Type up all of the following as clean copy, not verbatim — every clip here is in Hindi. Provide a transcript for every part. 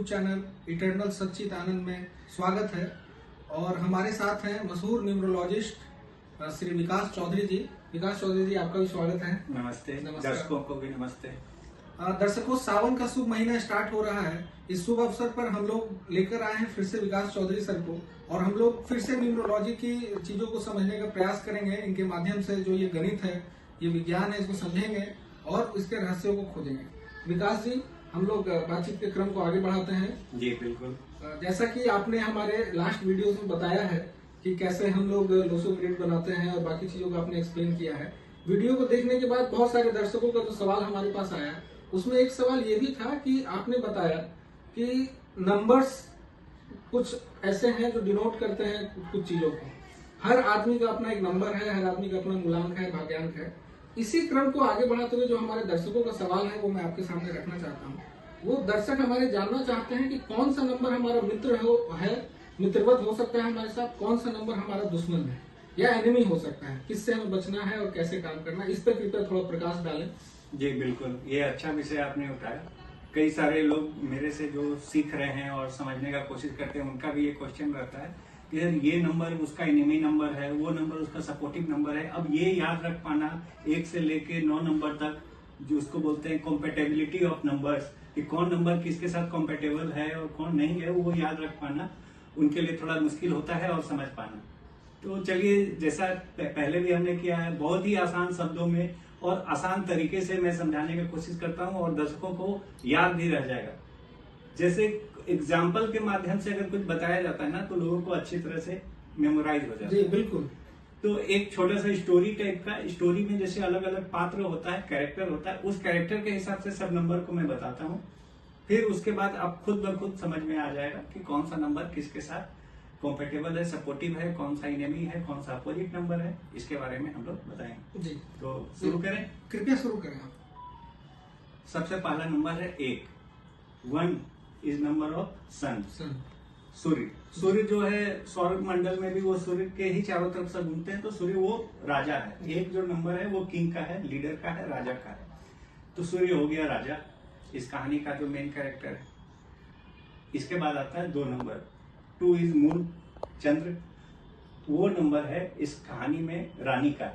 चैनल इटर्नल सच्चित आनंद में स्वागत है। और हमारे साथ हैं मशहूर न्यूमरोलॉजिस्ट श्री विकास चौधरी जी। विकास चौधरी जी, आपका भी स्वागत है। नमस्ते, दर्शकों को भी नमस्ते। दर्शकों, सावन का शुभ महीना स्टार्ट हो रहा है। इस शुभ अवसर पर हम लोग लेकर आए हैं फिर से विकास चौधरी सर को, और हम लोग फिर से न्यूमरोलॉजी की चीजों को समझने का प्रयास करेंगे। इनके माध्यम से जो ये गणित है, ये विज्ञान है, इसको समझेंगे और इसके रहस्यों को खोजेंगे। विकास जी, हम लोग बातचीत के क्रम को आगे बढ़ाते हैं। जी बिल्कुल। जैसा कि आपने हमारे लास्ट वीडियो में बताया है कि कैसे हम लोग लोसो ग्रिड बनाते हैं और बाकी चीजों को आपने एक्सप्लेन किया है। वीडियो को देखने के बाद बहुत सारे दर्शकों का जो सवाल हमारे पास आया, उसमें एक सवाल ये भी था कि आपने बताया कि नंबर्स कुछ ऐसे हैं जो डिनोट करते हैं कुछ चीजों को। हर आदमी का अपना एक नंबर है, हर आदमी का अपना मूलांक है, भाग्यांक है। इसी क्रम को आगे बढ़ाते हुए जो हमारे दर्शकों का सवाल है वो मैं आपके सामने रखना चाहता हूँ। वो दर्शक हमारे जानना चाहते हैं कि कौन सा नंबर हमारा मित्र है, मित्रवत हो सकता है हमारे साथ, कौन सा नंबर हमारा दुश्मन है या एनिमी हो सकता है, किससे हमें बचना है और कैसे काम करना है। इस पर कृपया थोड़ा प्रकाश डालें। जी बिल्कुल, ये अच्छा विषय आपने उठाया। कई सारे लोग मेरे से जो सीख रहे हैं और समझने का कोशिश करते हैं, उनका भी ये क्वेश्चन रहता है कि यार ये नंबर उसका एनिमी नंबर है, वो नंबर उसका सपोर्टिव नंबर है। अब ये याद रख पाना 1 से लेके 9 नंबर तक, जो उसको बोलते हैं कॉम्पेटेबिलिटी ऑफ नंबर्स, कि कौन नंबर किसके साथ कॉम्पेटेबल है और कौन नहीं है, वो याद रख पाना उनके लिए थोड़ा मुश्किल होता है और समझ पाना। तो चलिए, जैसा पहले भी हमने किया है, बहुत ही आसान शब्दों में और आसान तरीके से मैं समझाने की कोशिश करता हूँ और दर्शकों को याद भी रह जाएगा। जैसे एग्जाम्पल के माध्यम से अगर कुछ बताया जाता है ना, तो लोगों को अच्छी तरह से मेमोराइज हो जाता है। जी बिल्कुल। तो एक छोटा सा स्टोरी टाइप का, स्टोरी में जैसे अलग अलग पात्र होता है, कैरेक्टर होता है, उस कैरेक्टर के हिसाब से सब नंबर को मैं बताता हूँ। फिर उसके बाद आप खुद ब खुद समझ में आ जाएगा कि कौन सा नंबर किसके साथ कॉम्पेटेबल है, सपोर्टिव है, कौन सा एनिमी है, कौन सा अपोजिट नंबर है। इसके बारे में हम लोग बताएंगे। जी, तो शुरू करें। कृपया शुरू करें आप। सबसे पहला नंबर है 1। 1 इज नंबर ऑफ सन। सूर्य। सूर्य जो है सौर मंडल में भी वो सूर्य के ही चारों तरफ से घूमते हैं, तो सूर्य वो राजा है। एक जो नंबर है वो किंग का है, लीडर का है, राजा का है। तो सूर्य हो गया राजा, इस कहानी का जो मेन कैरेक्टर है। इसके बाद आता है 2 नंबर। 2 इज मून, चंद्र। वो नंबर है इस कहानी में रानी का।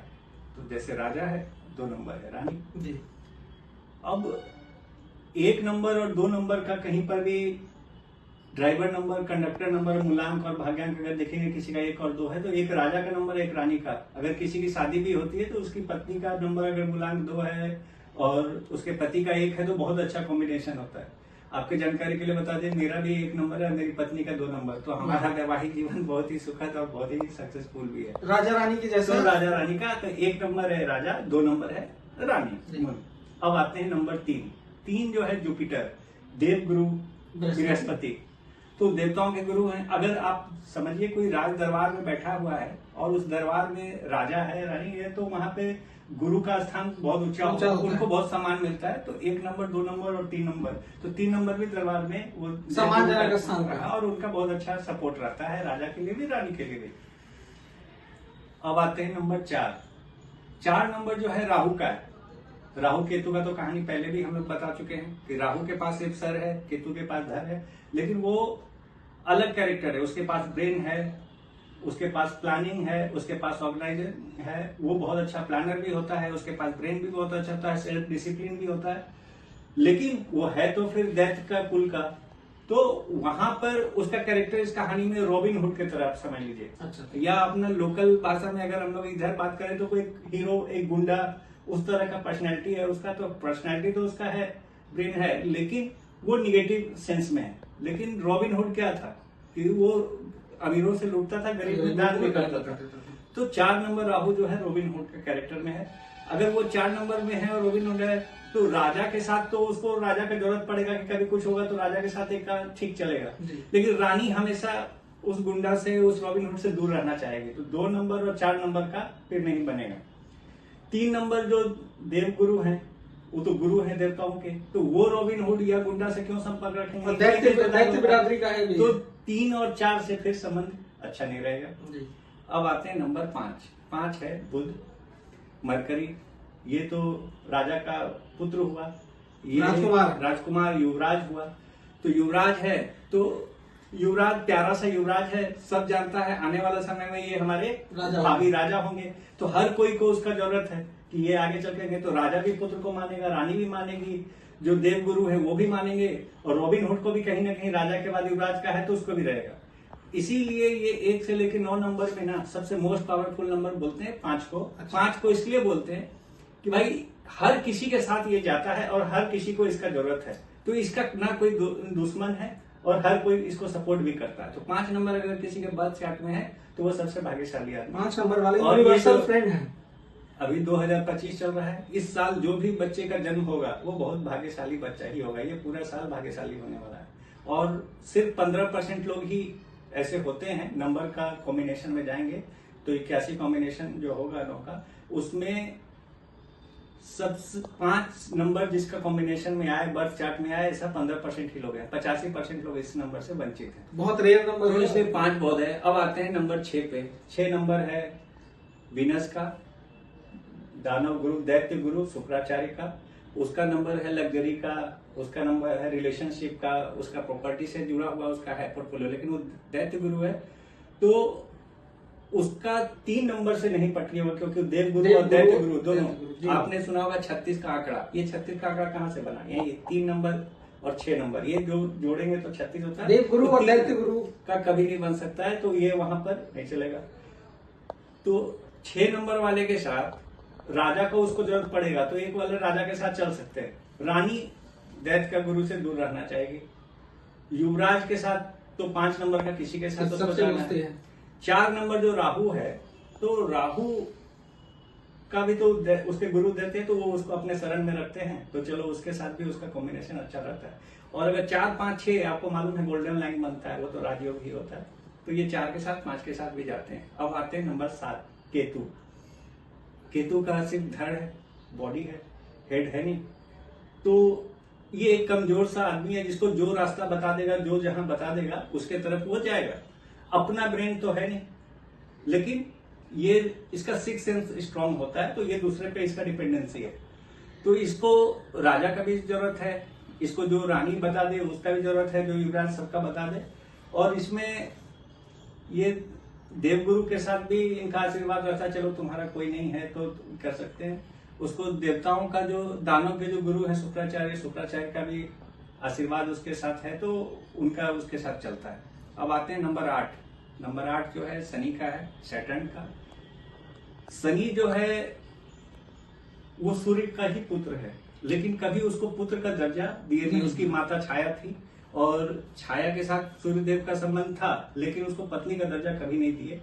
तो जैसे राजा है, 2 नंबर है रानी जी। अब 1 नंबर और 2 नंबर का कहीं पर भी ड्राइवर नंबर, कंडक्टर नंबर, मूलांक और भाग्यांक अगर देखेंगे, किसी का 1 और 2 है तो एक राजा का नंबर, एक रानी का। अगर किसी की शादी भी होती है तो उसकी पत्नी का नंबर अगर मूलांक 2 है और उसके पति का 1 है तो बहुत अच्छा कॉम्बिनेशन होता है। आपके जानकारी के लिए बता दें, मेरा भी 1 नंबर है, मेरी पत्नी का 2 नंबर। तो हमारा वैवाहिक जीवन बहुत ही सुखद और बहुत ही सक्सेसफुल भी है। राजा रानी की जैसा। तो राजा रानी का, तो 1 नंबर है राजा, 2 नंबर है रानी। अब आते हैं नंबर 3। 3 जो है जुपिटर, देव गुरु बृहस्पति। तो देवताओं के गुरु हैं। अगर आप समझिए कोई राज दरबार में बैठा हुआ है और उस दरबार में राजा है, रानी है, तो वहां पे गुरु का स्थान बहुत ऊंचा होता है, उनको बहुत सम्मान मिलता है। तो 1 नंबर, 2 नंबर और 3 नंबर, तो 3 नंबर भी दरबार में वो सम्मानजनक स्थान रहा और उनका बहुत अच्छा सपोर्ट रहता है, राजा के लिए भी, रानी के लिए भी। अब आते हैं नंबर 4। 4 नंबर जो है राहु का है। राहु केतु का तो कहानी पहले भी हम लोग बता चुके हैं कि राहु के पास एक सर है, केतु के पास धर है, लेकिन वो अलग कैरेक्टर है। उसके पास ब्रेन है, उसके पास प्लानिंग है, उसके पास ऑर्गेनाइजर है, वो बहुत अच्छा प्लानर भी होता है, उसके पास ब्रेन भी बहुत अच्छा होता है, सेल्फ डिसिप्लिन भी होता है। लेकिन वो है तो फिर दैत्य का कुल का, तो वहां पर उसका कैरेक्टर इस कहानी में रॉबिन हुड की तरह समझ लीजिए। अच्छा। या अपना लोकल भाषा में अगर हम लोग इधर बात करें तो कोई हीरो, एक गुंडा, उस तरह का पर्सनैलिटी है उसका। तो पर्सनैलिटी तो उसका है, ब्रेन है, लेकिन वो निगेटिव सेंस में है। लेकिन रॉबिन हुड क्या था कि वो अमीरों से लूटता था, गरीब को दान भी करता था। तो 4 नंबर राहु जो है रॉबिन हुड के कैरेक्टर में है। अगर वो 4 नंबर में है और रॉबिन हुड है, तो राजा के साथ तो उसको राजा का जरूरत पड़ेगा कि कभी कुछ होगा तो राजा के साथ एक ठीक चलेगा। लेकिन रानी हमेशा उस गुंडा से, उस रॉबिन हुड से दूर रहना चाहेगी। तो 2 नंबर और 4 नंबर का फिर नहीं बनेगा। 3 नंबर जो देव गुरु हैं, वो तो गुरु है देवताओं के, तो वो रॉबिन हुड या गुंडा से क्यों संपर्क रखेंगे? दैत्य बिरादरी का है भी। तो 3 और 4 से फिर संबंध अच्छा नहीं रहेगा। अब आते हैं नंबर 5। 5 है बुध, मरकरी। ये तो राजा का पुत्र हुआ, ये राजकुमार, युवराज हुआ। तो युवराज है, तो युवराज प्यारा सा युवराज है, सब जानता है आने वाला समय में ये हमारे भावी राजा होंगे। तो हर कोई को उसका जरूरत है कि ये आगे चल के, तो राजा भी पुत्र को मानेगा, रानी भी मानेगी, जो देवगुरु है वो भी मानेंगे, और रॉबिन हुड को भी कहीं ना कहीं राजा के बाद युवराज का है तो उसको भी रहेगा। इसीलिए ये 1 से लेकर 9 नंबर में ना सबसे मोस्ट पावरफुल नंबर बोलते हैं 5 को। 5 को इसलिए बोलते हैं कि भाई हर किसी के साथ ये जाता है और हर किसी को इसका जरूरत है, तो इसका ना कोई दुश्मन है और हर कोई इसको सपोर्ट भी करता है। तो 5 नंबर अगर किसी के बर्थ चार्ट में है तो वो सबसे भाग्यशाली आदमी। 5 नंबर वाले और यूनिवर्सल फ्रेंड है। अभी 2025 चल रहा है, इस साल जो भी बच्चे का जन्म होगा वो बहुत भाग्यशाली बच्चा ही होगा, ये पूरा साल भाग्यशाली होने वाला है। और सिर्फ 15% लोग ही ऐसे होते हैं, नंबर का कॉम्बिनेशन में जाएंगे तो 81 कॉम्बिनेशन जो होगा 9 का, उसमें सबसे 5 नंबर जिसका कॉम्बिनेशन में आए, बर्थ चार्ट में आए, ऐसा 15% ही लोग हैं। 85% लोग इस नंबर से वंचित हैं। बहुत रेयर नंबर तो इसलिए 5 बहुत है। अब आते हैं नंबर 6 पे। 6 नंबर है वीनस का, दानव गुरु, दैत्य गुरु शुक्राचार्य का। उसका नंबर है लग्जरी का, उसका नंबर है रिलेशनशिप का, उसका प्रॉपर्टी से जुड़ा हुआ उसका है पोर्टफोलियो, लेकिन वो दैत्य गुरु है तो उसका 3 नंबर से नहीं पटनी होगा, क्योंकि देवगुरु और दैत्य गुरु दोनों। आपने सुना होगा 36 का आंकड़ा, ये 36 का आंकड़ा कहाँ से बना? ये 3 नंबर और 6 नंबर, ये जो जोड़ेंगे तो 36 होता है। देवगुरु और दैत्य गुरु का कभी नहीं बन सकता है, तो ये वहां पर नहीं चलेगा। तो 6 नंबर वाले के साथ राजा को उसको जरूरत पड़ेगा तो एक वाले राजा के साथ चल सकते हैं। रानी दैत्य का गुरु से दूर रहना चाहिए। युवराज के साथ तो 5 नंबर का किसी के साथ उसको जाना है। 4 नंबर जो राहु है, तो राहु का भी तो उसके गुरु देते हैं तो वो उसको अपने शरण में रखते हैं, तो चलो उसके साथ भी उसका कॉम्बिनेशन अच्छा रहता है। और अगर 4, 5, 6 आपको मालूम है गोल्डन लाइन बनता है, वो तो राजयोग ही होता है, तो ये 4 के साथ 5 के साथ भी जाते हैं। अब आते हैं नंबर 7 केतु। केतु का सिर्फ धड़ है, बॉडी है, हेड है नहीं। तो ये एक कमजोर सा आदमी है जिसको जो रास्ता बता देगा, जो जहां बता देगा उसके तरफ वो जाएगा। अपना ब्रेन तो है नहीं, लेकिन ये इसका 6th सेंस स्ट्रांग होता है, तो ये दूसरे पे इसका डिपेंडेंसी है। तो इसको राजा का भी जरूरत है, इसको जो रानी बता दे उसका भी जरूरत है, जो युवराज सबका बता दे। और इसमें ये देवगुरु के साथ भी इनका आशीर्वाद रहता है, चलो तुम्हारा कोई नहीं है तो कर सकते हैं। उसको देवताओं का जो दानव के जो गुरु है शुक्राचार्य का भी आशीर्वाद उसके साथ है, तो उनका उसके साथ चलता है। अब आते हैं नंबर 8। नंबर 8 जो है शनि का है, सैटर्न का। शनि जो है वो सूर्य का ही पुत्र है, लेकिन कभी उसको पुत्र का दर्जा दिए नहीं। उसकी माता छाया थी और छाया के साथ सूर्यदेव का संबंध था, लेकिन उसको पत्नी का दर्जा कभी नहीं दिए,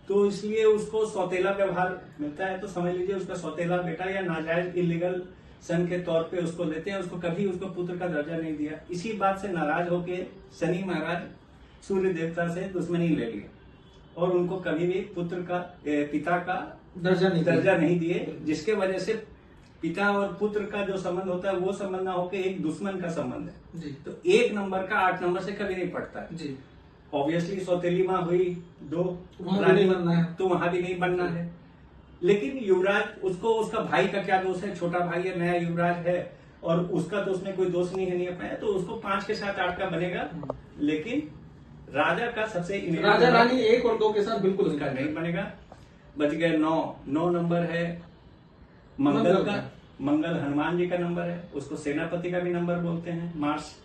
तो इसलिए उसको सौतेला व्यवहार मिलता है। तो समझ लीजिए उसका सौतेला बेटा या नाजायज इलीगल सन के तौर पे उसको लेते हैं, उसको कभी उसको पुत्र का दर्जा नहीं दिया। इसी बात से नाराज होके शनि महाराज सूर्य देवता से दुश्मनी ले ली और उनको कभी भी पुत्र का पिता का दर्जा नहीं दिए, जिसके वजह से पिता और पुत्र का जो संबंध होता है वो संबंध ना होकर एक दुश्मन का संबंध है जी। तो 1 नंबर का 8 नंबर से कभी नहीं पड़ता है जी। ऑब्वियसली सौतेली माँ हुई 2 रानी बनना है, तो वहां भी नहीं बनना है। लेकिन युवराज, उसको उसका भाई का क्या दोष है? छोटा भाई है, नया युवराज है और उसका तो उसमें कोई दोष नहीं है, नहीं अपना, तो उसको 5 के साथ 8 का बनेगा। लेकिन राजा का सबसे राजा रानी 1 और 2 के साथ बिल्कुल उसका नहीं बनेगा। बच गए 9 नंबर है मंगल का। मंगल हनुमान जी का नंबर है, उसको सेनापति का भी नंबर बोलते हैं, मार्स।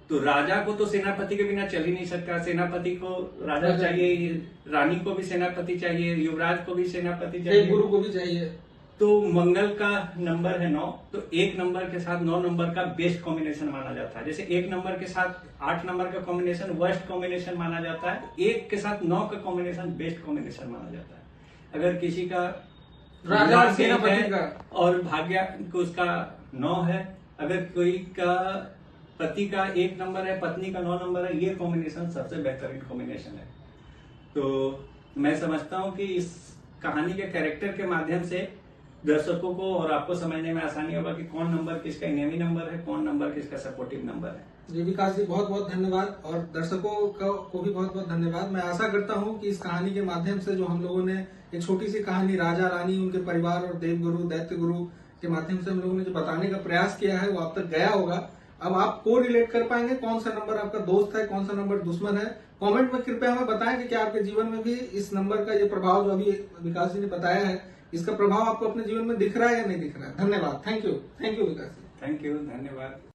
तो राजा को तो सेनापति के बिना चल ही नहीं सकता, सेनापति को राजा चाहिए, रानी को भी सेनापति चाहिए, युवराज को भी सेनापति चाहिए, गुरु को भी चाहिए। तो मंगल का नंबर है 9, तो 1 नंबर के साथ 9 नंबर का बेस्ट कॉम्बिनेशन माना जाता है। जैसे 1 नंबर के साथ 8 नंबर का कॉम्बिनेशन वर्स्ट कॉम्बिनेशन माना जाता है, 1 के साथ 9 का कॉम्बिनेशन बेस्ट कॉम्बिनेशन माना जाता है। अगर किसी का राजा सेनापति का और भाग्य को उसका 9 है, अगर कोई का पति का 1 नंबर है, पत्नी का 9 नंबर है, ये कॉम्बिनेशन सबसे बेहतरीन कॉम्बिनेशन है। तो मैं समझता हूँ कि इस कहानी के कैरेक्टर के माध्यम से दर्शकों को और आपको समझने में आसानी होगा कि कौन नंबर किसका इनेमी नंबर है, कौन नंबर किसका सपोर्टिव नंबर है। जी विकास जी, बहुत बहुत धन्यवाद और दर्शकों को भी बहुत बहुत धन्यवाद। मैं आशा करता हूं कि इस कहानी के माध्यम से जो हम लोगों ने एक छोटी सी कहानी राजा रानी, उनके परिवार और देवगुरु दैत्य गुरु के माध्यम से हम लोगों ने जो बताने का प्रयास किया है वो आप तक गया होगा। अब आप को रिलेट कर पाएंगे कौन सा नंबर आपका दोस्त है, कौन सा नंबर दुश्मन है। कमेंट में कृपया हमें बताएं कि क्या आपके जीवन में भी इस नंबर का ये प्रभाव जो अभी विकास जी ने बताया है, इसका प्रभाव आपको अपने जीवन में दिख रहा है या नहीं दिख रहा है। धन्यवाद। Thank you Vikas ji. Thank you, धन्यवाद।